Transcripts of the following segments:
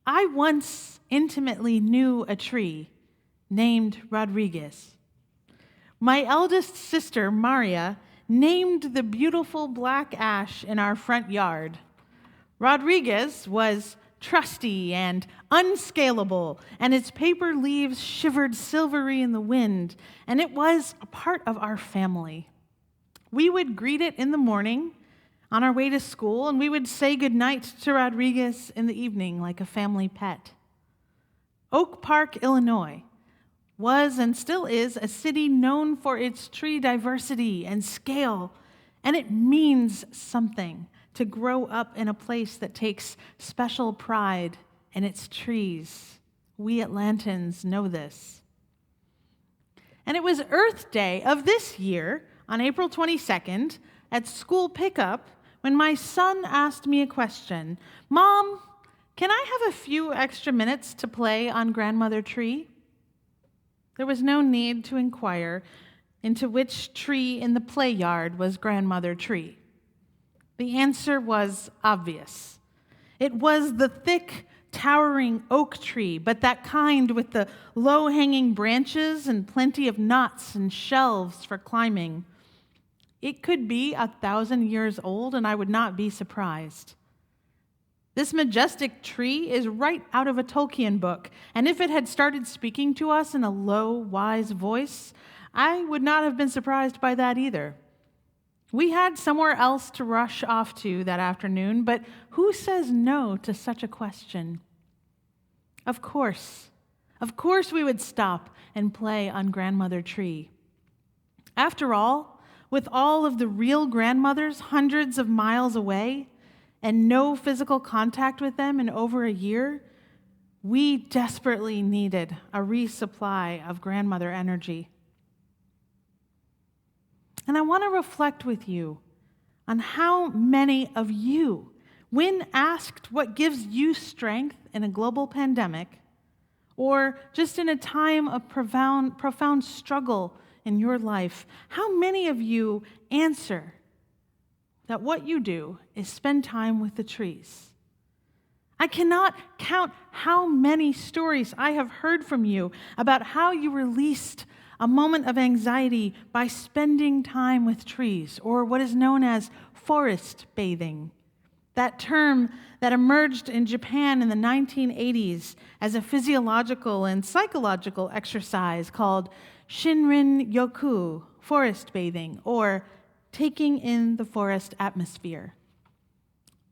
I once intimately knew a tree named Rodriguez. My eldest sister, Maria, named the beautiful black ash in our front yard. Rodriguez was trusty and unscalable, and its paper leaves shivered silvery in the wind, and it was a part of our family. We would greet it in the morning on our way to school, and we would say goodnight to Rodriguez in the evening like a family pet. Oak Park, Illinois, was and still is a city known for its tree diversity and scale, and it means something to grow up in a place that takes special pride in its trees. We Atlantans know this. And it was Earth Day of this year, on April 22nd, at school pickup, when my son asked me a question. "Mom, can I have a few extra minutes to play on Grandmother Tree?" There was no need to inquire into which tree in the play yard was Grandmother Tree. The answer was obvious. It was the thick, towering oak tree, but that kind with the low-hanging branches and plenty of knots and shelves for climbing. It could be 1,000 years old, and I would not be surprised. This majestic tree is right out of a Tolkien book, and if it had started speaking to us in a low, wise voice, I would not have been surprised by that either. We had somewhere else to rush off to that afternoon, but who says no to such a question? Of course we would stop and play on Grandmother Tree. After all, with all of the real grandmothers hundreds of miles away and no physical contact with them in over a year, we desperately needed a resupply of grandmother energy. And I want to reflect with you on how many of you, when asked what gives you strength in a global pandemic, or just in a time of profound struggle in your life, how many of you answer that what you do is spend time with the trees? I cannot count how many stories I have heard from you about how you released a moment of anxiety by spending time with trees, or what is known as forest bathing. That term that emerged in Japan in the 1980s as a physiological and psychological exercise called Shinrin Yoku, forest bathing, or taking in the forest atmosphere.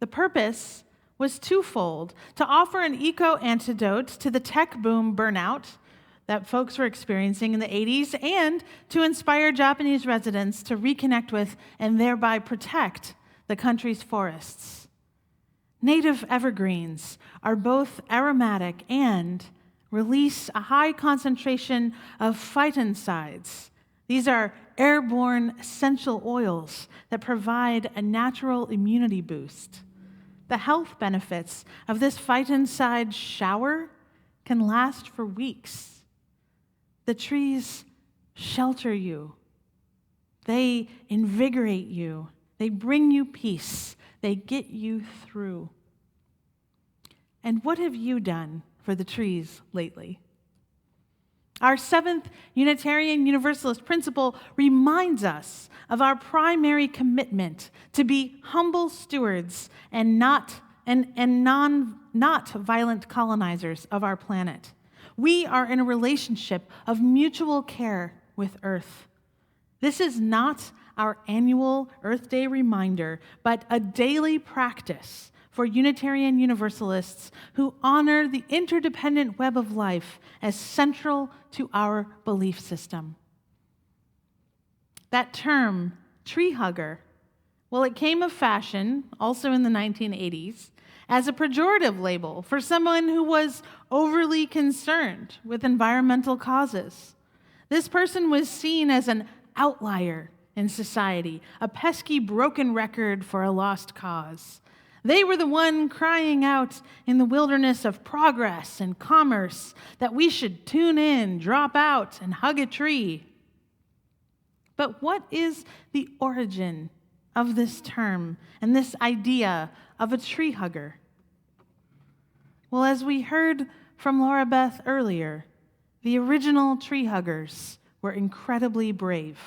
The purpose was twofold: to offer an eco-antidote to the tech boom burnout that folks were experiencing in the 80s, and to inspire Japanese residents to reconnect with and thereby protect the country's forests. Native evergreens are both aromatic and release a high concentration of phytoncides. These are airborne essential oils that provide a natural immunity boost. The health benefits of this phytoncide shower can last for weeks. The trees shelter you. They invigorate you. They bring you peace. They get you through. And what have you done for the trees lately? Our seventh Unitarian Universalist principle reminds us of our primary commitment to be humble stewards and not violent colonizers of our planet. We are in a relationship of mutual care with Earth. This is not our annual Earth Day reminder, but a daily practice for Unitarian Universalists who honor the interdependent web of life as central to our belief system. That term, tree hugger, well, it came of fashion, also in the 1980s, as a pejorative label for someone who was overly concerned with environmental causes. This person was seen as an outlier in society, a pesky broken record for a lost cause. They were the one crying out in the wilderness of progress and commerce that we should tune in, drop out, and hug a tree. But what is the origin of this term and this idea of a tree hugger? Well, as we heard from Laura Beth earlier, the original tree huggers were incredibly brave.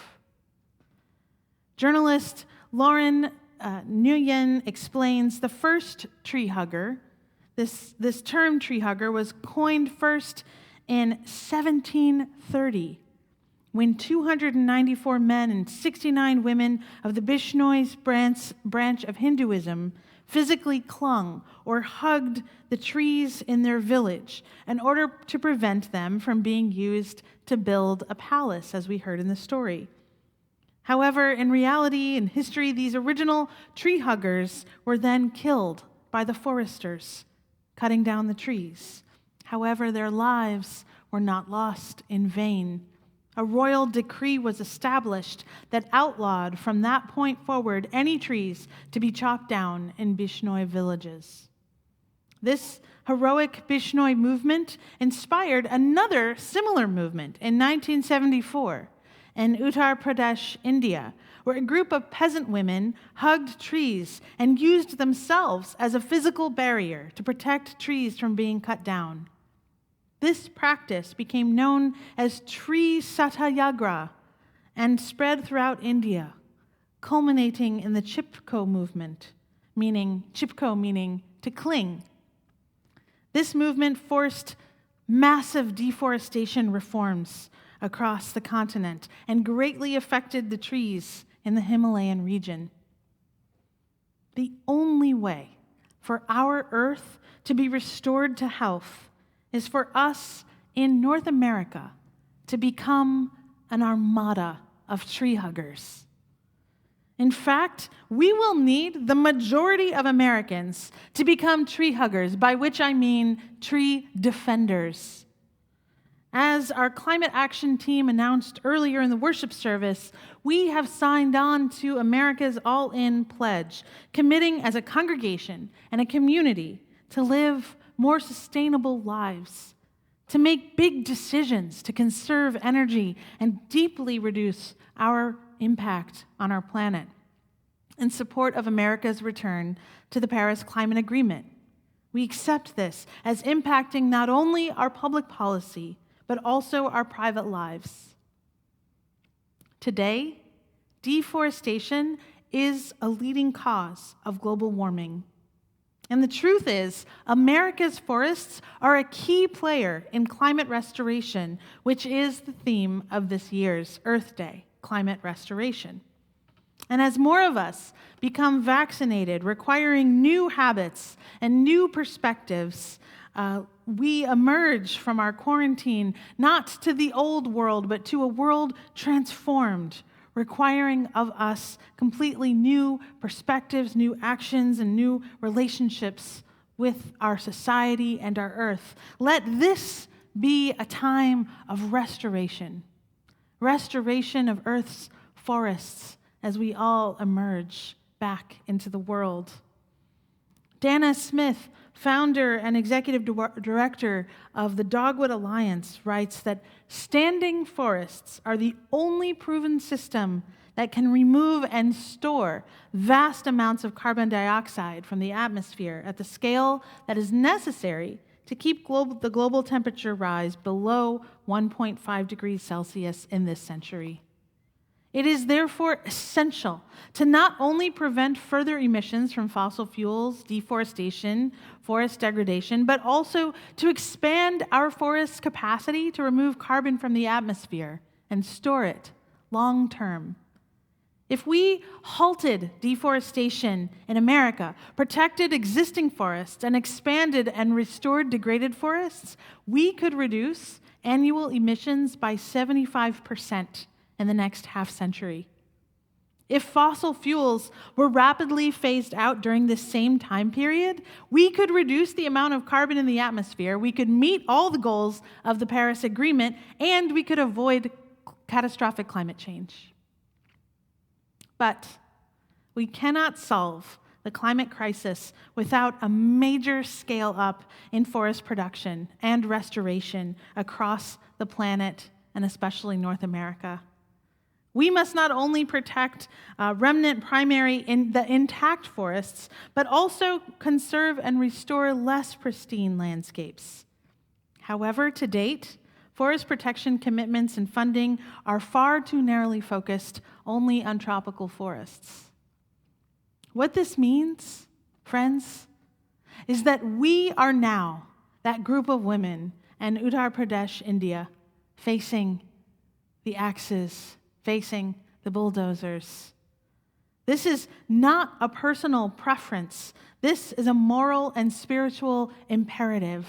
Journalist Lauren Nguyen explains the first tree hugger. This term tree hugger was coined first in 1730 when 294 men and 69 women of the Bishnoi branch of Hinduism physically clung or hugged the trees in their village in order to prevent them from being used to build a palace, as we heard in the story. However, in reality, in history, these original tree huggers were then killed by the foresters, cutting down the trees. However, their lives were not lost in vain. A royal decree was established that outlawed from that point forward any trees to be chopped down in Bishnoi villages. This heroic Bishnoi movement inspired another similar movement in 1974 in Uttar Pradesh, India, where a group of peasant women hugged trees and used themselves as a physical barrier to protect trees from being cut down. This practice became known as tree satyagraha and spread throughout India, culminating in the Chipko movement, meaning to cling. This movement forced massive deforestation reforms across the continent and greatly affected the trees in the Himalayan region. The only way for our earth to be restored to health is for us in North America to become an armada of tree huggers. In fact, we will need the majority of Americans to become tree huggers, by which I mean tree defenders. As our climate action team announced earlier in the worship service, we have signed on to America's All-In Pledge, committing as a congregation and a community to live more sustainable lives, to make big decisions to conserve energy and deeply reduce our impact on our planet, in support of America's return to the Paris Climate Agreement. We accept this as impacting not only our public policy, but also our private lives. Today, deforestation is a leading cause of global warming. And the truth is, America's forests are a key player in climate restoration, which is the theme of this year's Earth Day, climate restoration. And as more of us become vaccinated, requiring new habits and new perspectives, we emerge from our quarantine not to the old world, but to a world transformed, requiring of us completely new perspectives, new actions, and new relationships with our society and our earth. Let this be a time of restoration of Earth's forests as we all emerge back into the world. Dana Smith, founder and executive director of the Dogwood Alliance, writes that standing forests are the only proven system that can remove and store vast amounts of carbon dioxide from the atmosphere at the scale that is necessary to keep the global temperature rise below 1.5 degrees Celsius in this century. It is therefore essential to not only prevent further emissions from fossil fuels, deforestation, forest degradation, but also to expand our forest's capacity to remove carbon from the atmosphere and store it long term. If we halted deforestation in America, protected existing forests, and expanded and restored degraded forests, we could reduce annual emissions by 75% in the next half century. If fossil fuels were rapidly phased out during this same time period, we could reduce the amount of carbon in the atmosphere, we could meet all the goals of the Paris Agreement, and we could avoid catastrophic climate change. But we cannot solve the climate crisis without a major scale up in forest production and restoration across the planet, and especially North America. We must not only protect remnant primary in the intact forests, but also conserve and restore less pristine landscapes. However, to date, forest protection commitments and funding are far too narrowly focused only on tropical forests. What this means, friends, is that we are now that group of women in Uttar Pradesh, India, facing the axes, facing the bulldozers. This is not a personal preference. This is a moral and spiritual imperative.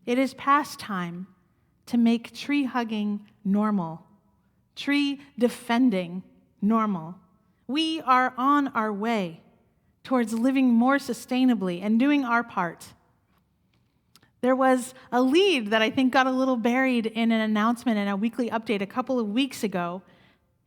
It is past time to make tree hugging normal, tree defending normal. We are on our way towards living more sustainably and doing our part. There was a lead that I think got a little buried in an announcement and a weekly update a couple of weeks ago,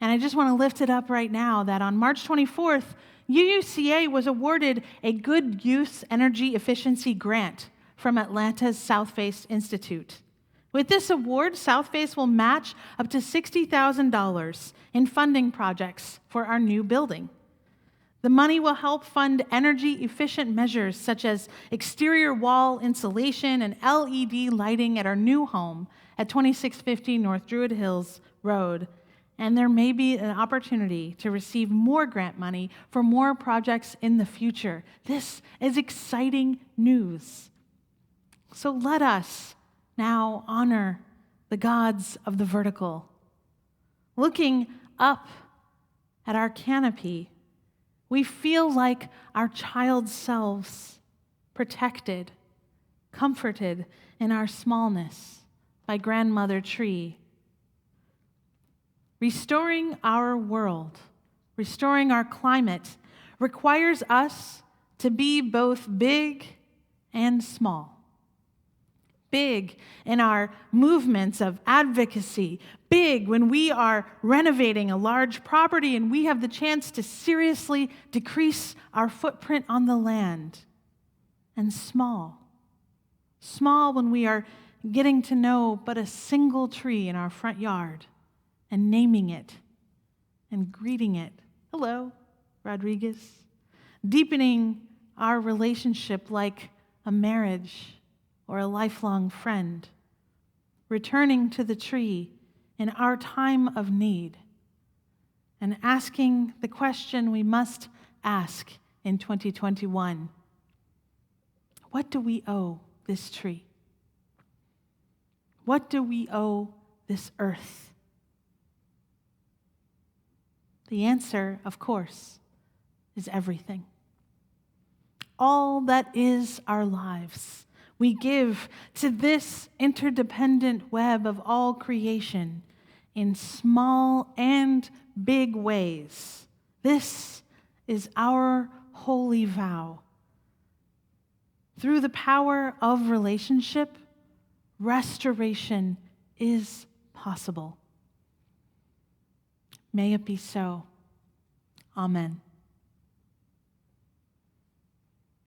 and I just want to lift it up right now, that on March 24th, UUCA was awarded a Good Use Energy Efficiency Grant from Atlanta's Southface Institute. With this award, Southface will match up to $60,000 in funding projects for our new building. The money will help fund energy-efficient measures such as exterior wall insulation and LED lighting at our new home at 2650 North Druid Hills Road. And there may be an opportunity to receive more grant money for more projects in the future. This is exciting news. So let us now honor the gods of the vertical. Looking up at our canopy, we feel like our child selves, protected, comforted in our smallness by Grandmother Tree. Restoring our world, restoring our climate, requires us to be both big and small. Big in our movements of advocacy, big when we are renovating a large property and we have the chance to seriously decrease our footprint on the land, and small when we are getting to know but a single tree in our front yard and naming it and greeting it, hello, Rodriguez, deepening our relationship like a marriage or a lifelong friend, returning to the tree in our time of need, and asking the question we must ask in 2021. What do we owe this tree? What do we owe this earth? The answer, of course, is everything. All that is our lives, we give to this interdependent web of all creation in small and big ways. This is our holy vow. Through the power of relationship, restoration is possible. May it be so. Amen.